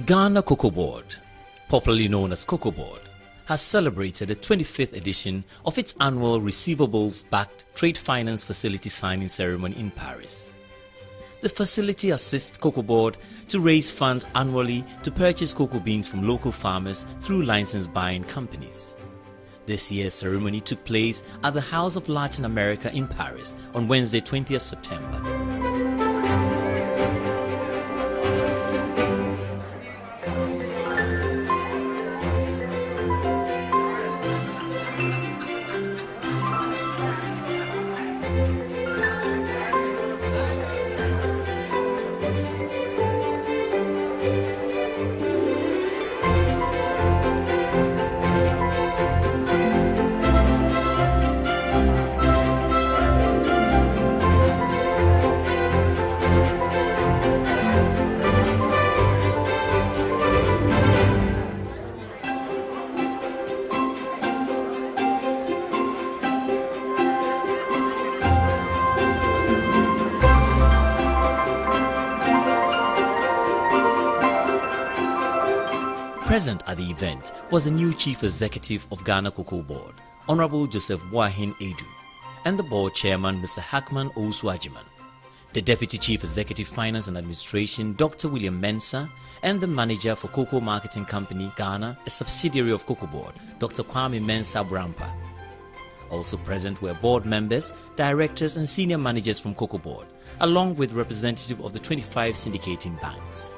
Ghana Cocoa Board, popularly known as Cocoa Board, has celebrated the 25th edition of its annual receivables-backed trade finance facility signing ceremony in Paris. The facility assists Cocoa Board to raise funds annually to purchase cocoa beans from local farmers through license buying companies. This year's ceremony took place at the House of Latin America in Paris on Wednesday, 20th September. Present at the event was the new Chief Executive of Ghana Cocoa Board, Honorable Joseph Boahen Edu, and the Board Chairman, Mr. Hackman Owusu-Agyeman, the Deputy Chief Executive Finance and Administration, Dr. William Mensah, and the Manager for Cocoa Marketing Company Ghana, a subsidiary of Cocoa Board, Dr. Kwame Mensah Brampa. Also present were board members, directors and senior managers from Cocoa Board, along with representatives of the 25 syndicating banks.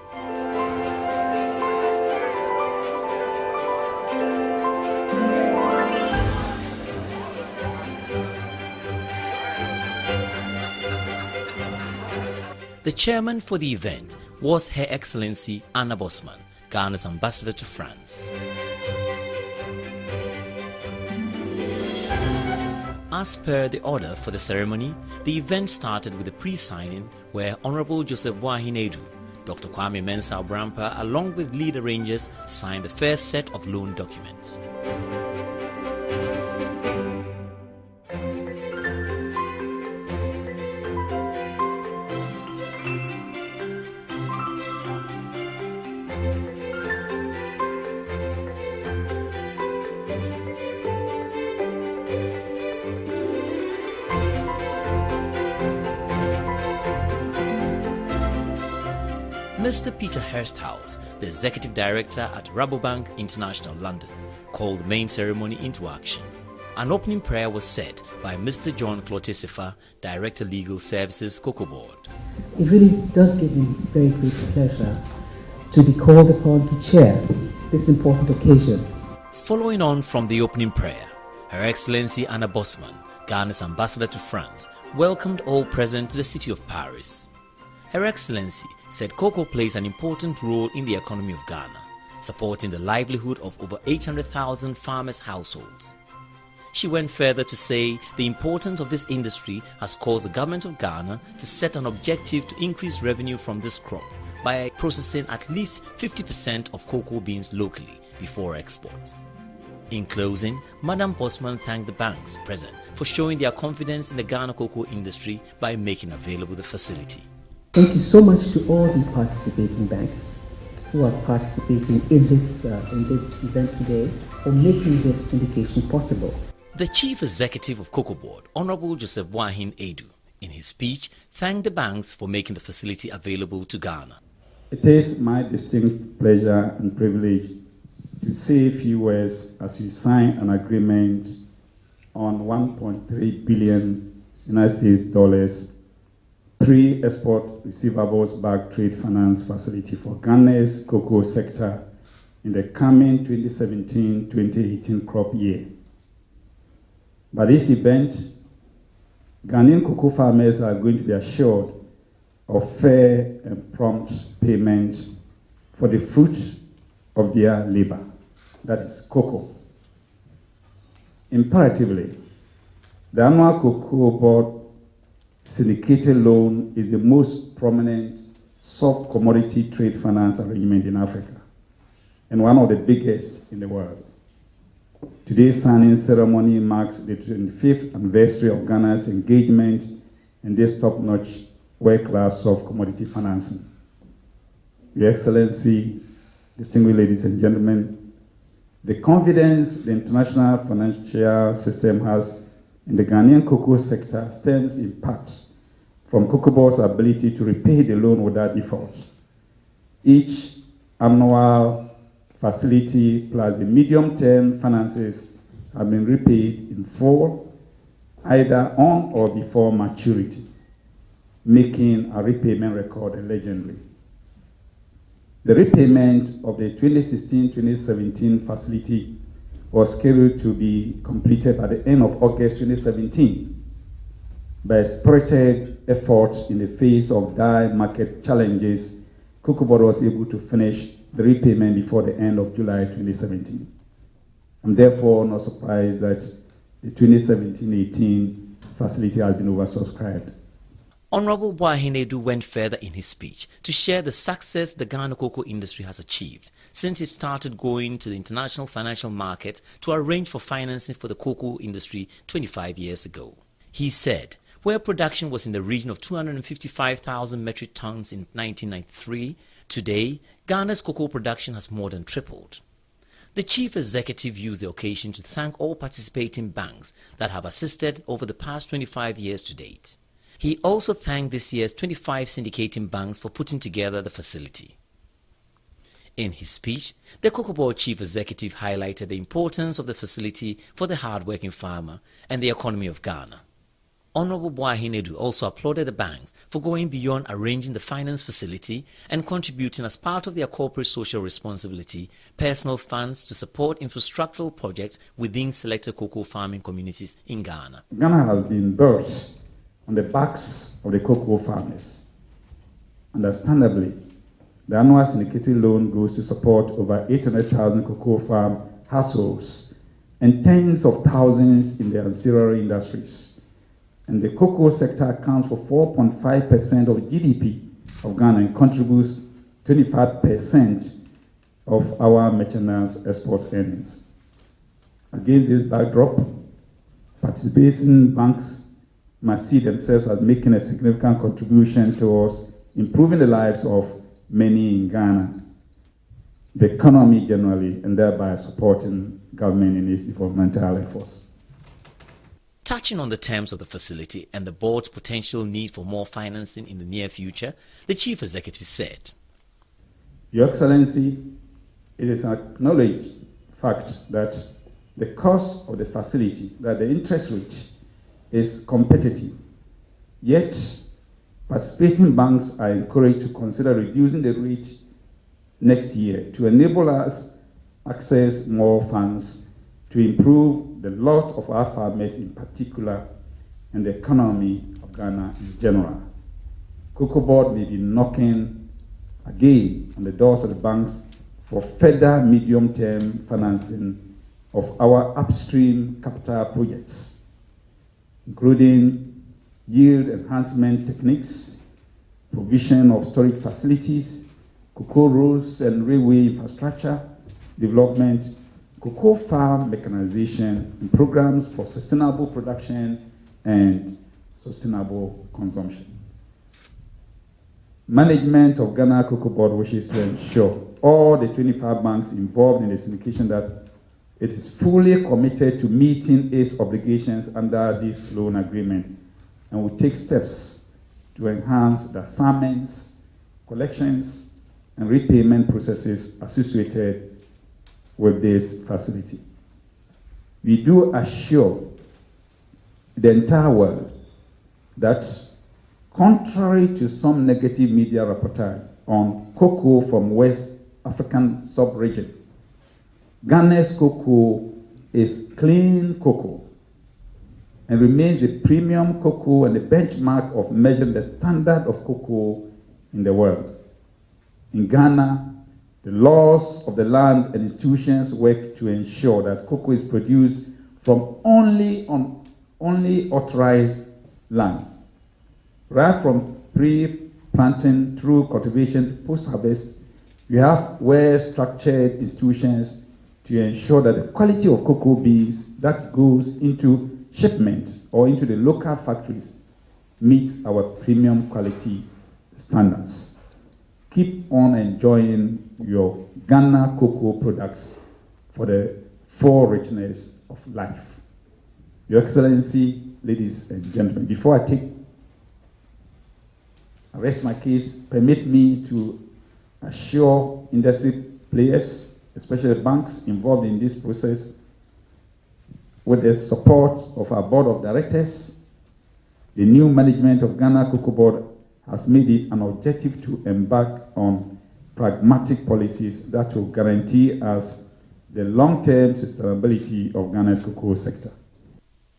The chairman for the event was Her Excellency Anna Bosman, Ghana's ambassador to France. As per the order for the ceremony, the event started with a pre-signing where Honorable Joseph Boahen Edu, Dr. Kwame Mensah Brampa, along with lead arrangers, signed the first set of loan documents. Mr. Peter Hursthouse, the Executive Director at Rabobank International London, called the main ceremony into action. An opening prayer was said by Mr. John Clotesifa, Director Legal Services, Cocoa Board. It really does give me very great pleasure to be called upon to chair this important occasion. Following on from the opening prayer, Her Excellency Anna Bosman, Ghana's ambassador to France, welcomed all present to the city of Paris. Her Excellency said cocoa plays an important role in the economy of Ghana, supporting the livelihood of over 800,000 farmers' households. She went further to say the importance of this industry has caused the government of Ghana to set an objective to increase revenue from this crop by processing at least 50% of cocoa beans locally before export. In closing, Madam Bosman thanked the banks present for showing their confidence in the Ghana cocoa industry by making available the facility. Thank you so much to all the participating banks who are participating in this event today for making this syndication possible. The Chief Executive of Cocoa Board, Honorable Joseph Boahen Edu, in his speech, thanked the banks for making the facility available to Ghana. It is my distinct pleasure and privilege to say a few words as we sign an agreement on $1.3 billion US pre-export receivables-backed trade finance facility for Ghana's cocoa sector in the coming 2017-2018 crop year. By this event, Ghanaian cocoa farmers are going to be assured of fair and prompt payment for the fruit of their labor, that is cocoa. Imperatively, the annual Cocoa Board syndicated loan is the most prominent soft commodity trade finance arrangement in Africa and one of the biggest in the world. Today's signing ceremony marks the 25th anniversary of Ghana's engagement in this top-notch world-class soft commodity financing. Your Excellency, distinguished ladies and gentlemen, the confidence the international financial system has in the Ghanaian cocoa sector stems in part from Cocoa Board's ability to repay the loan without default. Each annual facility plus the medium-term finances have been repaid in full, either on or before maturity, making a repayment record legendary. The repayment of the 2016-2017 facility was scheduled to be completed by the end of August 2017. By spirited efforts in the face of dire market challenges, Cocoa Board was able to finish the repayment before the end of July 2017. I'm therefore not surprised that the 2017-18 facility has been oversubscribed. Honorable Boahenedu went further in his speech to share the success the Ghana cocoa industry has achieved since it started going to the international financial market to arrange for financing for the cocoa industry 25 years ago. He said, where production was in the region of 255,000 metric tons in 1993, today Ghana's cocoa production has more than tripled. The chief executive used the occasion to thank all participating banks that have assisted over the past 25 years to date. He also thanked this year's 25 syndicating banks for putting together the facility. In his speech, the Cocoa Board chief executive highlighted the importance of the facility for the hard-working farmer and the economy of Ghana. Honorable Boahenedu also applauded the banks for going beyond arranging the finance facility and contributing as part of their corporate social responsibility personal funds to support infrastructural projects within selected cocoa farming communities in Ghana. Ghana has been built on the backs of the cocoa farmers. Understandably, the annual syndicated loan goes to support over 800,000 cocoa farm households and tens of thousands in the ancillary industries. And the cocoa sector accounts for 4.5% of GDP of Ghana and contributes 25% of our merchandise export earnings. Against this backdrop, participating banks must see themselves as making a significant contribution towards improving the lives of many in Ghana, the economy generally, and thereby supporting government in its developmental efforts. Touching on the terms of the facility and the board's potential need for more financing in the near future, the chief executive said, Your Excellency, it is an acknowledged fact that the cost of the facility, that the interest rate is competitive. Yet, participating banks are encouraged to consider reducing the rate next year to enable us access more funds to improve the lot of our farmers in particular and the economy of Ghana in general. Cocoa Board may be knocking again on the doors of the banks for further medium-term financing of our upstream capital projects, including yield enhancement techniques, provision of storage facilities, cocoa roads and railway infrastructure development, cocoa farm mechanization, and programs for sustainable production and sustainable consumption. Management of Ghana Cocoa Board wishes to ensure all the 25 banks involved in the syndication that it is fully committed to meeting its obligations under this loan agreement and will take steps to enhance the assignments, collections, and repayment processes associated with this facility. We do assure the entire world that, contrary to some negative media reportage on cocoa from West African sub-region, Ghana's cocoa is clean cocoa and remains the premium cocoa and the benchmark of measuring the standard of cocoa in the world. In Ghana, the laws of the land and institutions work to ensure that cocoa is produced from only authorized lands, right from pre-planting through cultivation to post-harvest. We have well-structured institutions to ensure that the quality of cocoa beans that goes into shipment or into the local factories meets our premium quality standards. Key keep on enjoying your Ghana cocoa products for the full richness of life. Your Excellency, ladies and gentlemen, before I rest my case, permit me to assure industry players, especially banks involved in this process, with the support of our board of directors, the new management of Ghana Cocoa Board has made it an objective to embark on pragmatic policies that will guarantee us the long-term sustainability of Ghana's cocoa sector.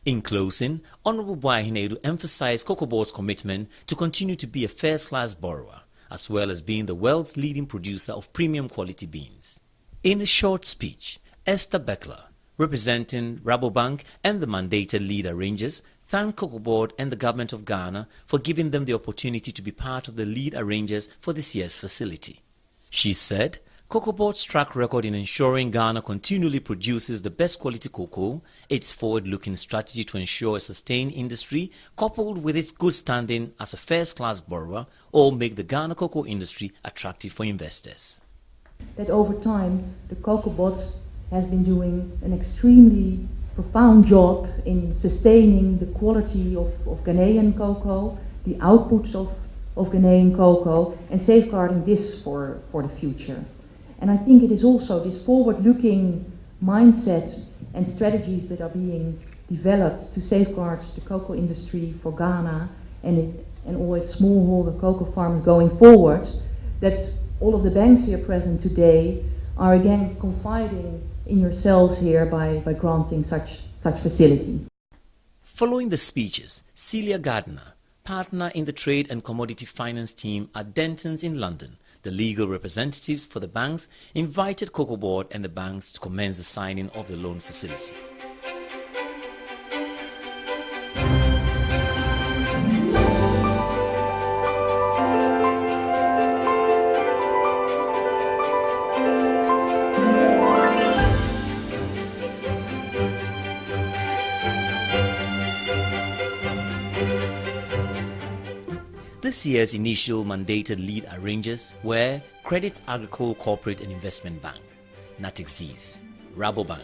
In closing, Honorable Boahinedu emphasized Cocoa Board's commitment to continue to be a first-class borrower, as well as being the world's leading producer of premium quality beans. In a short speech, Esther Beckler, representing Rabobank and the mandated lead arrangers, thanked Cocoa Board and the government of Ghana for giving them the opportunity to be part of the lead arrangers for this year's facility. She said, Cocoa Board's track record in ensuring Ghana continually produces the best quality cocoa, its forward-looking strategy to ensure a sustained industry, coupled with its good standing as a first-class borrower, all make the Ghana cocoa industry attractive for investors. That over time, the Cocoa Board has been doing an extremely profound job in sustaining the quality of Ghanaian cocoa, the outputs of Ghanaian cocoa, and safeguarding this for the future. And I think it is also this forward-looking mindset and strategies that are being developed to safeguard the cocoa industry for Ghana and all its smallholder cocoa farmers going forward, that all of the banks here present today are again confiding in yourselves here by granting such facility. Following the speeches, Celia Gardner, partner in the Trade and Commodity Finance team at Dentons in London, the legal representatives for the banks, invited Cocoa Board and the banks to commence the signing of the loan facility. This year's initial mandated lead arrangers were Credit Agricole Corporate and Investment Bank, Natixis, Rabobank,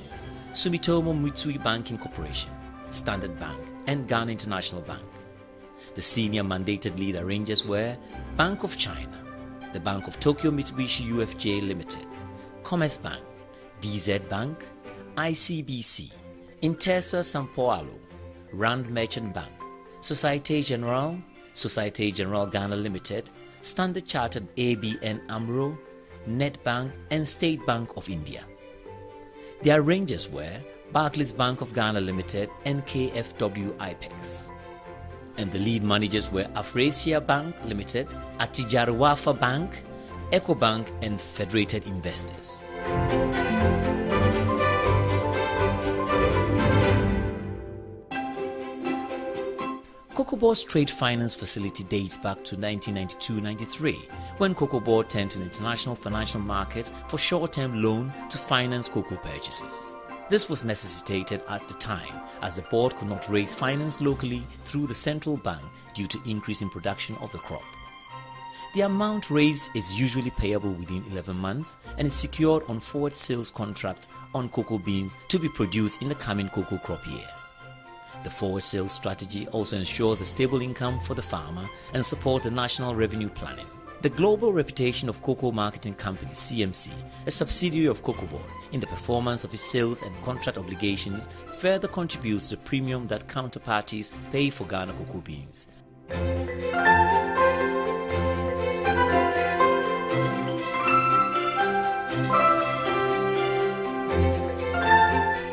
Sumitomo Mitsui Banking Corporation, Standard Bank, and Ghana International Bank. The senior mandated lead arrangers were Bank of China, the Bank of Tokyo Mitsubishi UFJ Limited, Commerce Bank, DZ Bank, ICBC, Intesa Sanpaolo, Rand Merchant Bank, Societe Generale, Societe Generale Ghana Limited, Standard Chartered ABN AMRO, Netbank, and State Bank of India. The arrangers were Barclays Bank of Ghana Limited and KFW IPEX. And the lead managers were Afrasia Bank Limited, Atijaruwafa Bank, EcoBank, and Federated Investors. Cocoa Board's trade finance facility dates back to 1992-93, when Cocoa Board turned to the international financial market for short-term loan to finance cocoa purchases. This was necessitated at the time, as the board could not raise finance locally through the central bank due to increase in production of the crop. The amount raised is usually payable within 11 months and is secured on forward sales contracts on cocoa beans to be produced in the coming cocoa crop year. The forward sales strategy also ensures a stable income for the farmer and supports the national revenue planning. The global reputation of Cocoa Marketing Company CMC, a subsidiary of Cocoa Board, in the performance of its sales and contract obligations further contributes to the premium that counterparties pay for Ghana cocoa beans.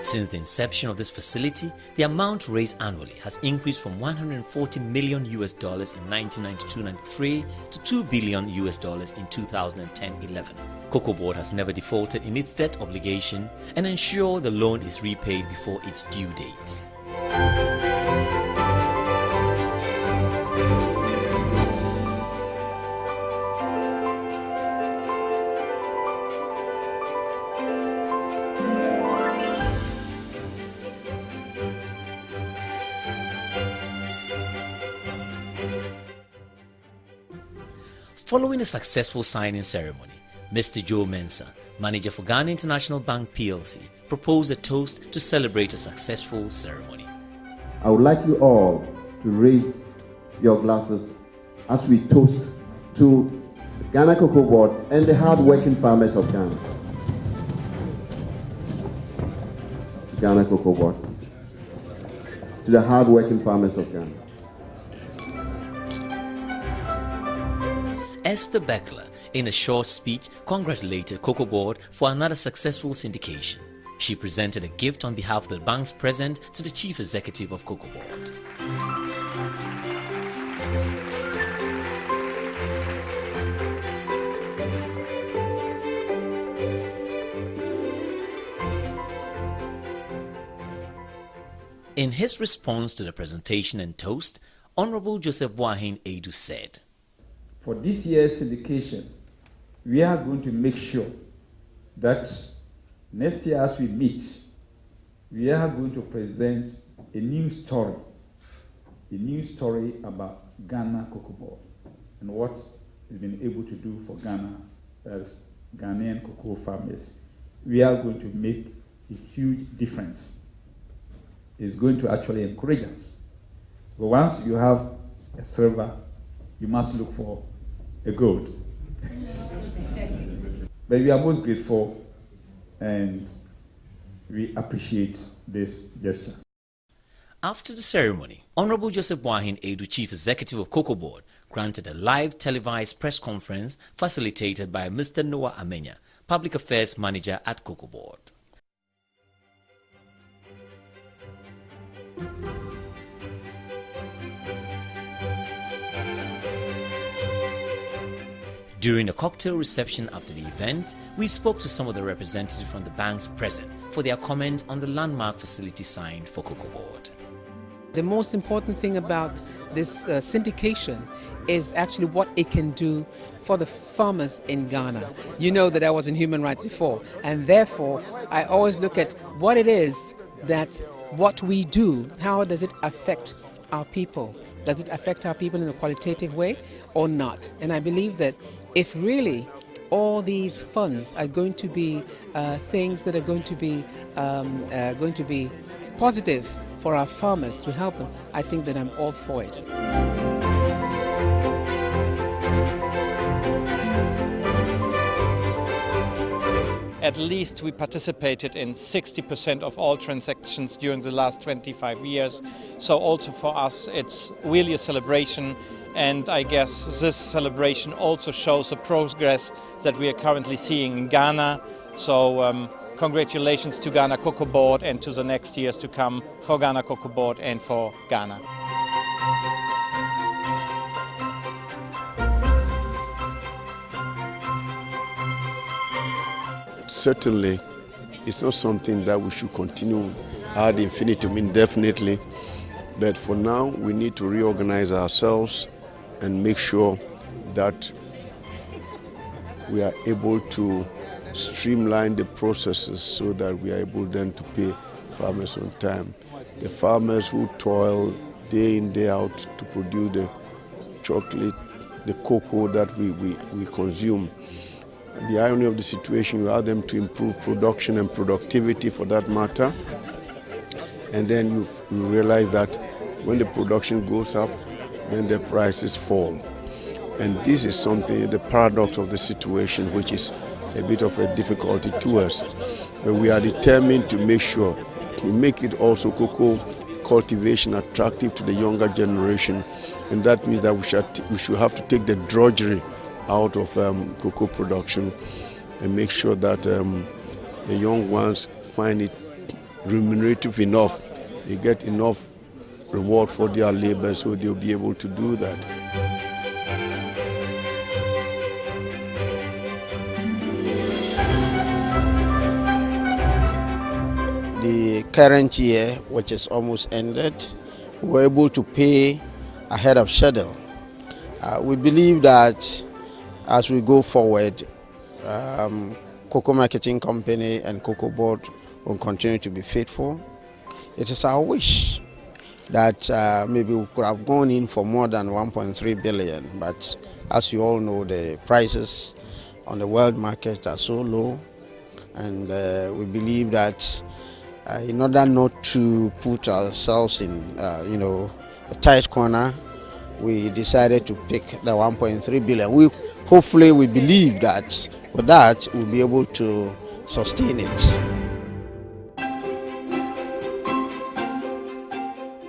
Since the inception of this facility, the amount raised annually has increased from $140 million in 1992-93 to $2 billion in 2010-11. Cocoa Board has never defaulted in its debt obligation and ensure the loan is repaid before its due date. Following a successful signing ceremony, Mr. Joe Mensah, manager for Ghana International Bank PLC, proposed a toast to celebrate a successful ceremony. I would like you all to raise your glasses as we toast to the Ghana Cocoa Board and the hard-working farmers of Ghana. To Ghana Cocoa Board. To the hard-working farmers of Ghana. Esther Beckler, in a short speech, congratulated Cocoa Board for another successful syndication. She presented a gift on behalf of the bank's president to the chief executive of Cocoa Board. In his response to the presentation and toast, Honorable Joseph Boahen Adu said, For this year's syndication, we are going to make sure that next year as we meet, we are going to present a new story about Ghana Cocoa Board and what it's been able to do for Ghana as Ghanaian cocoa farmers. We are going to make a huge difference. It's going to actually encourage us. But once you have a silver, you must look for a gold. But we are most grateful and we appreciate this gesture. After the ceremony, Honorable Joseph Boahen Adu, Chief Executive of Cocoa Board, granted a live televised press conference facilitated by Mr. Noah Amenya, Public Affairs Manager at Cocoa Board. During a cocktail reception after the event, we spoke to some of the representatives from the banks present for their comment on the landmark facility signed for Cocoa Board. The most important thing about this syndication is actually what it can do for the farmers in Ghana. You know that I was in human rights before, and therefore I always look at what it is that what we do, how does it affect our people? Does it affect our people in a qualitative way or not? And I believe that if really all these funds are going to be things that are going to be positive for our farmers to help them, I think that I'm all for it. At least we participated in 60% of all transactions during the last 25 years. So also for us, it's really a celebration. And I guess this celebration also shows the progress that we are currently seeing in Ghana. So congratulations to Ghana Cocoa Board and to the next years to come for Ghana Cocoa Board and for Ghana. Certainly, it's not something that we should continue ad infinitum indefinitely, but for now we need to reorganize ourselves and make sure that we are able to streamline the processes so that we are able then to pay farmers on time. The farmers who toil day in, day out to produce the chocolate, the cocoa that we consume. The irony of the situation, you ask them to improve production and productivity for that matter, and then you realize that when the production goes up, then the prices fall. And this is something, the paradox of the situation, which is a bit of a difficulty to us. But we are determined to make sure we make it also cocoa cultivation attractive to the younger generation, and that means that we should have to take the drudgery out of cocoa production and make sure that the young ones find it remunerative enough, they get enough reward for their labor so they'll be able to do that. The current year, which is almost ended, we were able to pay ahead of schedule. We believe that as we go forward, Cocoa Marketing Company and Cocoa Board will continue to be faithful. It is our wish that maybe we could have gone in for more than 1.3 billion, but as you all know, the prices on the world market are so low, and we believe that in order not to put ourselves in a tight corner, we decided to pick the 1.3 billion. Hopefully we believe that with that we'll be able to sustain it.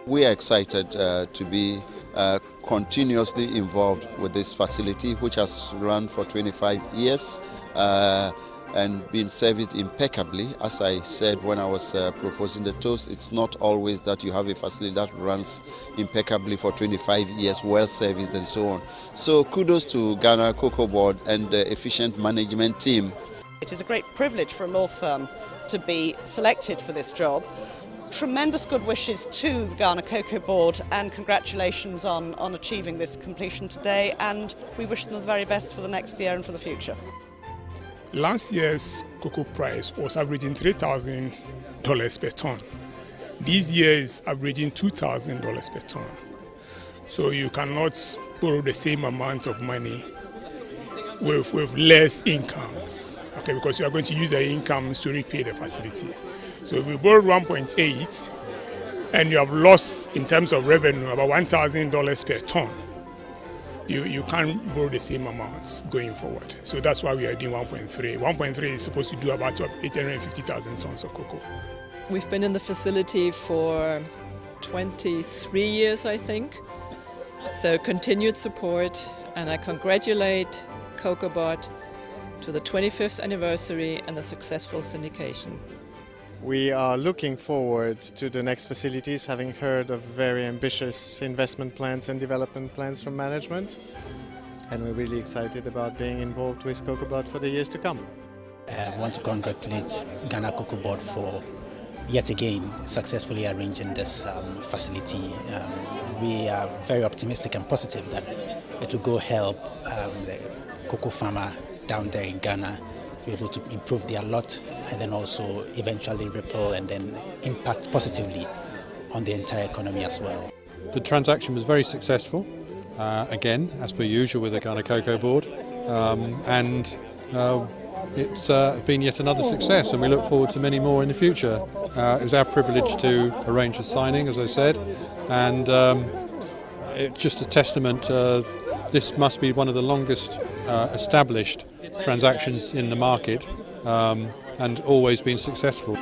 We are excited to be continuously involved with this facility, which has run for 25 years and been serviced impeccably. As I said when I was proposing the toast, it's not always that you have a facility that runs impeccably for 25 years, well serviced and so on. So kudos to Ghana Cocoa Board and the efficient management team. It is a great privilege for a law firm to be selected for this job. Tremendous good wishes to the Ghana Cocoa Board and congratulations on achieving this completion today, and we wish them the very best for the next year and for the future. Last year's cocoa price was averaging $3,000 per ton. This year is averaging $2,000 per ton. So you cannot borrow the same amount of money with less incomes, okay, because you are going to use the incomes to repay the facility. So if you borrowed 1.8 and you have lost in terms of revenue about $1,000 per ton, you can't borrow the same amounts going forward. So that's why we are doing 1.3. 1.3 is supposed to do about 850,000 tons of cocoa. We've been in the facility for 23 years, I think. So continued support, and I congratulate COCOBOD to the 25th anniversary and the successful syndication. We are looking forward to the next facilities, having heard of very ambitious investment plans and development plans from management. And we're really excited about being involved with COCOBOD for the years to come. I want to congratulate Ghana Cocoa Board for yet again successfully arranging this facility. We are very optimistic and positive that it will go help the cocoa farmer down there in Ghana be able to improve their lot, and then also eventually ripple and then impact positively on the entire economy as well. The transaction was very successful, again, as per usual with the Ghana Cocoa Board, and it's been yet another success, and we look forward to many more in the future. It was our privilege to arrange the signing, as I said, and it's just a testament. This must be one of the longest established transactions in the market, and always been successful.